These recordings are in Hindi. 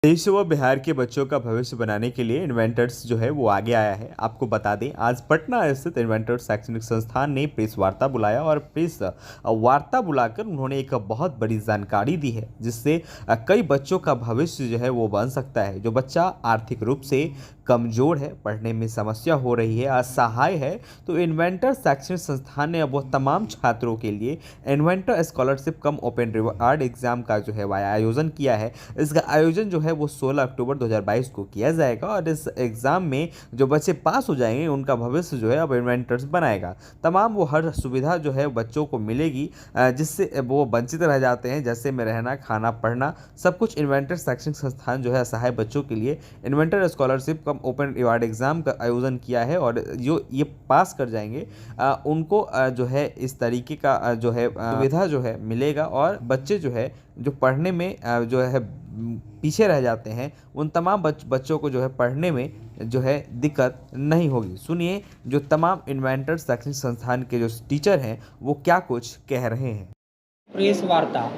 देश व बिहार के बच्चों का भविष्य बनाने के लिए इन्वेंटर्स जो है वो आगे आया है। आपको बता दें, आज पटना स्थित इन्वेंटर्स शैक्षणिक संस्थान ने प्रेस वार्ता बुलाया और प्रेस वार्ता बुलाकर उन्होंने एक बहुत बड़ी जानकारी दी है, जिससे कई बच्चों का भविष्य जो है वो बन सकता है। जो बच्चा आर्थिक रूप से कमजोर है, पढ़ने में समस्या हो रही है, असहाय है, तो इन्वेंटर शैक्षणिक संस्थान ने अब वो तमाम छात्रों के लिए इन्वेंटर स्कॉलरशिप कम ओपन रिवार्ड एग्जाम का जो है वह आयोजन किया है। इसका आयोजन जो है वो 16 अक्टूबर 2022 को किया जाएगा और इस एग्ज़ाम में जो बच्चे पास हो जाएंगे उनका भविष्य जो है अब इन्वेंटर्स बनाएगा। तमाम वो हर सुविधा जो है बच्चों को मिलेगी, जिससे वो वंचित रह जाते हैं, जैसे में रहना, खाना, पढ़ना, सब कुछ इन्वेंटर शैक्षणिक संस्थान जो है असहाय बच्चों के लिए इन्वेंटर स्कॉलरशिप कम ओपन रिवार्ड एग्ज़ाम का आयोजन किया है। और जो ये पास कर जाएंगे उनको जो है इस तरीके का जो है सुविधा जो है मिलेगा और बच्चे जो है जो पढ़ने में जो है पीछे रह जाते हैं, उन तमाम बच्चों को जो है पढ़ने में जो है दिक्कत नहीं होगी। सुनिए जो तमाम इन्वेंटर्स शैक्षणिक संस्थान के जो टीचर हैं वो क्या कुछ कह रहे हैं। प्रेस वार्ता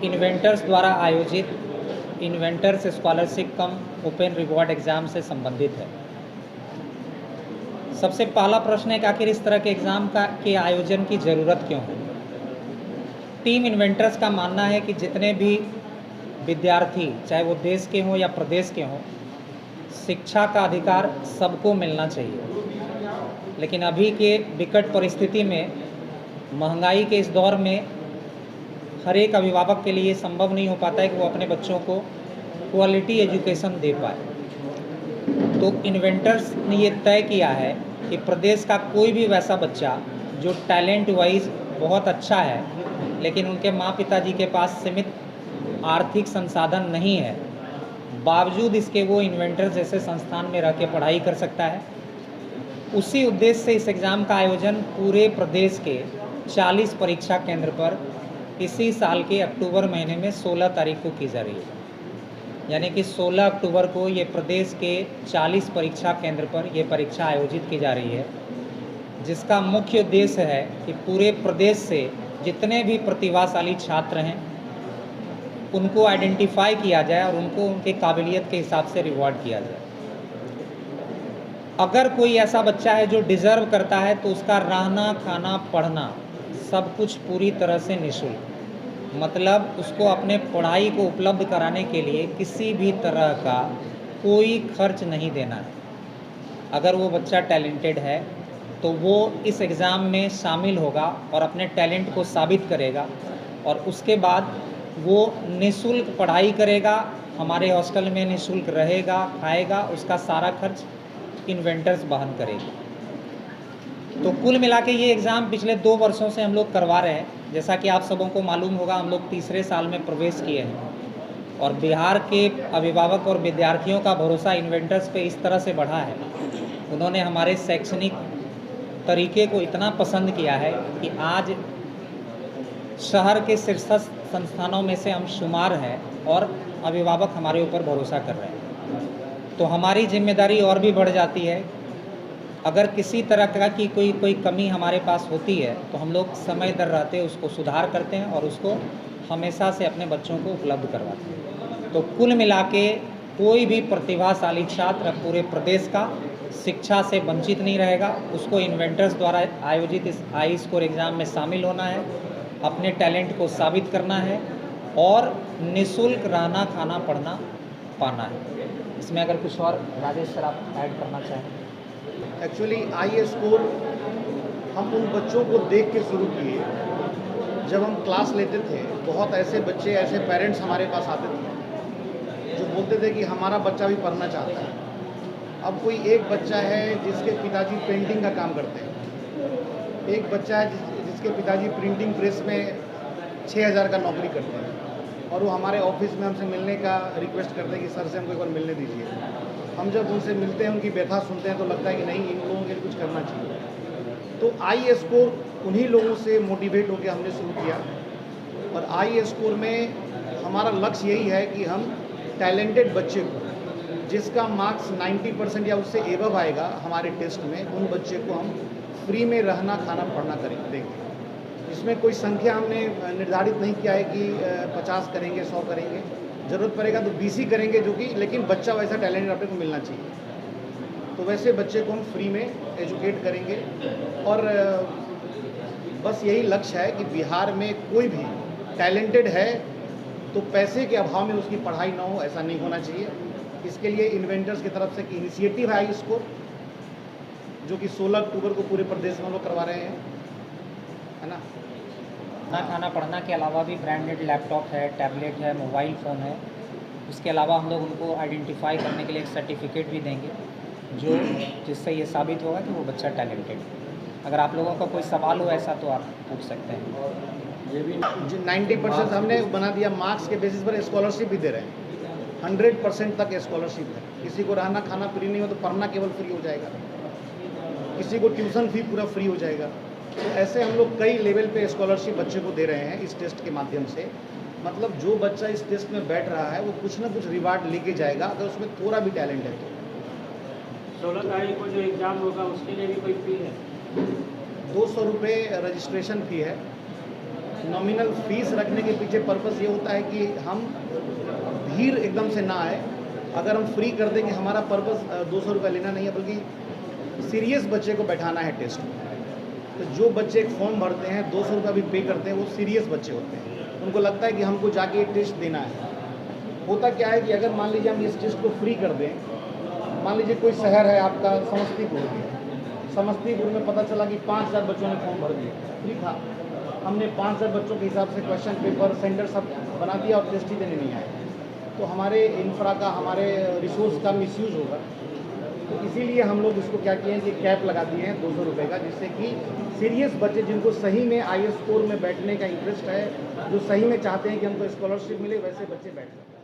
इन्वेंटर्स द्वारा आयोजित इन्वेंटर्स स्कॉलरशिप कम ओपन रिवॉर्ड एग्ज़ाम से संबंधित है। सबसे पहला प्रश्न है कि आखिर इस तरह के एग्ज़ाम के आयोजन की ज़रूरत क्यों है। टीम इन्वेंटर्स का मानना है कि जितने भी विद्यार्थी, चाहे वो देश के हों या प्रदेश के हों, शिक्षा का अधिकार सबको मिलना चाहिए। लेकिन अभी के विकट परिस्थिति में, महंगाई के इस दौर में हर एक अभिभावक के लिए संभव नहीं हो पाता है कि वो अपने बच्चों को क्वालिटी एजुकेशन दे पाए। तो इन्वेंटर्स ने ये तय किया है कि प्रदेश का कोई भी वैसा बच्चा जो टैलेंट वाइज बहुत अच्छा है, लेकिन उनके माँ पिताजी के पास सीमित आर्थिक संसाधन नहीं है, बावजूद इसके वो इन्वेंटर्स जैसे संस्थान में रह के पढ़ाई कर सकता है। उसी उद्देश्य से इस एग्ज़ाम का आयोजन पूरे प्रदेश के 40 परीक्षा केंद्र पर इसी साल के अक्टूबर महीने में 16 तारीख को की जा रही है। यानी कि 16 अक्टूबर को ये प्रदेश के 40 परीक्षा केंद्र पर ये परीक्षा आयोजित की जा रही है, जिसका मुख्य उद्देश्य है कि पूरे प्रदेश से जितने भी प्रतिभाशाली छात्र हैं उनको आइडेंटिफाई किया जाए और उनको उनके काबिलियत के हिसाब से रिवॉर्ड किया जाए। अगर कोई ऐसा बच्चा है जो डिज़र्व करता है तो उसका रहना, खाना, पढ़ना सब कुछ पूरी तरह से निःशुल्क, मतलब उसको अपने पढ़ाई को उपलब्ध कराने के लिए किसी भी तरह का कोई खर्च नहीं देना है। अगर वो बच्चा टैलेंटेड है तो वो इस एग्ज़ाम में शामिल होगा और अपने टैलेंट को साबित करेगा और उसके बाद वो निःशुल्क पढ़ाई करेगा, हमारे हॉस्टल में निःशुल्क रहेगा, खाएगा, उसका सारा खर्च इन्वेंटर्स वहन करेगी। तो कुल मिला के ये एग्ज़ाम पिछले 2 वर्षों से हम लोग करवा रहे हैं। जैसा कि आप सबों को मालूम होगा, हम लोग तीसरे साल में प्रवेश किए हैं और बिहार के अभिभावक और विद्यार्थियों का भरोसा इन्वेंटर्स पे इस तरह से बढ़ा है, उन्होंने हमारे शैक्षणिक तरीके को इतना पसंद किया है कि आज शहर के शीर्षस्थ संस्थानों में से हम शुमार हैं और अभिभावक हमारे ऊपर भरोसा कर रहे हैं। तो हमारी जिम्मेदारी और भी बढ़ जाती है। अगर किसी तरह की कोई कमी हमारे पास होती है तो हम लोग समय दर रहते उसको सुधार करते हैं और उसको हमेशा से अपने बच्चों को उपलब्ध करवाते हैं। तो कुल मिला के कोई भी प्रतिभाशाली छात्र पूरे प्रदेश का शिक्षा से वंचित नहीं रहेगा। उसको इन्वेंटर्स द्वारा आयोजित इस हाई स्कोर एग्ज़ाम में शामिल होना है, अपने टैलेंट को साबित करना है और निःशुल्क रहना, खाना, पढ़ना पाना है। इसमें अगर कुछ और राजेश सर आप ऐड करना चाहें। एक्चुअली आई स्कोर हम उन बच्चों को देख के शुरू किए। जब हम क्लास लेते थे, बहुत ऐसे बच्चे, ऐसे पेरेंट्स हमारे पास आते थे जो बोलते थे कि हमारा बच्चा भी पढ़ना चाहता है। अब कोई एक बच्चा है जिसके पिताजी पेंटिंग का काम करते हैं, एक बच्चा है जिसके पिताजी प्रिंटिंग प्रेस में 6000 का नौकरी करते हैं और वो हमारे ऑफिस में हमसे मिलने का रिक्वेस्ट करते हैं कि सर से हमको एक बार मिलने दीजिए। हम जब उनसे मिलते हैं, उनकी व्यथा सुनते हैं तो लगता है कि नहीं, इन लोगों के लिए कुछ करना चाहिए। तो आई स्कोर उन्हीं लोगों से मोटिवेट होकर हमने शुरू किया और आई स्कोर में हमारा लक्ष्य यही है कि हम टैलेंटेड बच्चे को, जिसका मार्क्स 90% या उससे एबव आएगा हमारे टेस्ट में, उन बच्चे को हम फ्री में रहना, खाना, पढ़ना देंगे। इसमें कोई संख्या हमने निर्धारित नहीं किया है कि 50 करेंगे, 100 करेंगे। ज़रूरत पड़ेगा तो BC करेंगे, जो कि लेकिन बच्चा वैसा टैलेंट अपने को मिलना चाहिए। तो वैसे बच्चे को हम फ्री में एजुकेट करेंगे और बस यही लक्ष्य है कि बिहार में कोई भी टैलेंटेड है तो पैसे के अभाव में उसकी पढ़ाई ना हो, ऐसा नहीं होना चाहिए। इसके लिए इन्वेंटर्स की तरफ से एक इनिशिएटिव है iScore, जो कि 16 अक्टूबर को पूरे प्रदेश में हम लोग करवा रहे हैं, है ना। खाना पढ़ना के अलावा भी ब्रांडेड लैपटॉप है, टैबलेट है, मोबाइल फ़ोन है। उसके अलावा हम लोग उनको आइडेंटिफाई करने के लिए एक सर्टिफिकेट भी देंगे, जो जिससे ये साबित होगा कि वो बच्चा टैलेंटेड है। अगर आप लोगों का कोई सवाल हो ऐसा तो आप पूछ सकते हैं। ये भी 90% हमने बना दिया, मार्क्स के बेसिस पर स्कॉलरशिप भी दे रहे हैं। 100% तक स्कॉलरशिप है। किसी को रहना खाना फ्री नहीं हो तो पढ़ना केवल फ्री हो जाएगा, किसी को ट्यूशन फी पूरा फ्री हो जाएगा। तो ऐसे हम लोग कई लेवल पे स्कॉलरशिप बच्चे को दे रहे हैं इस टेस्ट के माध्यम से। मतलब जो बच्चा इस टेस्ट में बैठ रहा है वो कुछ ना कुछ रिवार्ड लेके जाएगा, अगर उसमें थोड़ा भी टैलेंट है तो। 16 तारीख को जो एग्ज़ाम होगा उसके लिए भी कोई फी है? 200 रुपये रजिस्ट्रेशन फ़ी है। नॉमिनल फीस रखने के पीछे पर्पस ये होता है कि हम भीड़ एकदम से ना आए। अगर हम फ्री कर देंगे, हमारा पर्पस 200 रुपये लेना नहीं है, बल्कि सीरियस बच्चे को बैठाना है टेस्ट में। तो जो बच्चे एक फॉर्म भरते हैं, 200 रुपये भी पे करते हैं, वो सीरियस बच्चे होते हैं। उनको लगता है कि हमको जाके ये टेस्ट देना है। होता क्या है कि अगर मान लीजिए हम इस टेस्ट को फ्री कर दें, मान लीजिए कोई शहर है आपका समस्तीपुर, समस्तीपुर में पता चला कि 5000 बच्चों ने फॉर्म भर दिया, फ्री था। हमने 5000 बच्चों के हिसाब से क्वेश्चन पेपर सेंटर सब बना दिया और टेस्ट ही देने नहीं आए, तो हमारे इंफ्रा का, हमारे रिसोर्स का मिसयूज़ होगा। तो इसीलिए हम लोग इसको क्या किए हैं कि कैप लगा दिए हैं 200 रुपये का, जिससे कि सीरियस बच्चे जिनको सही में iScore में बैठने का इंटरेस्ट है, जो सही में चाहते हैं कि हमको स्कॉलरशिप मिले, वैसे बच्चे बैठ सकते हैं।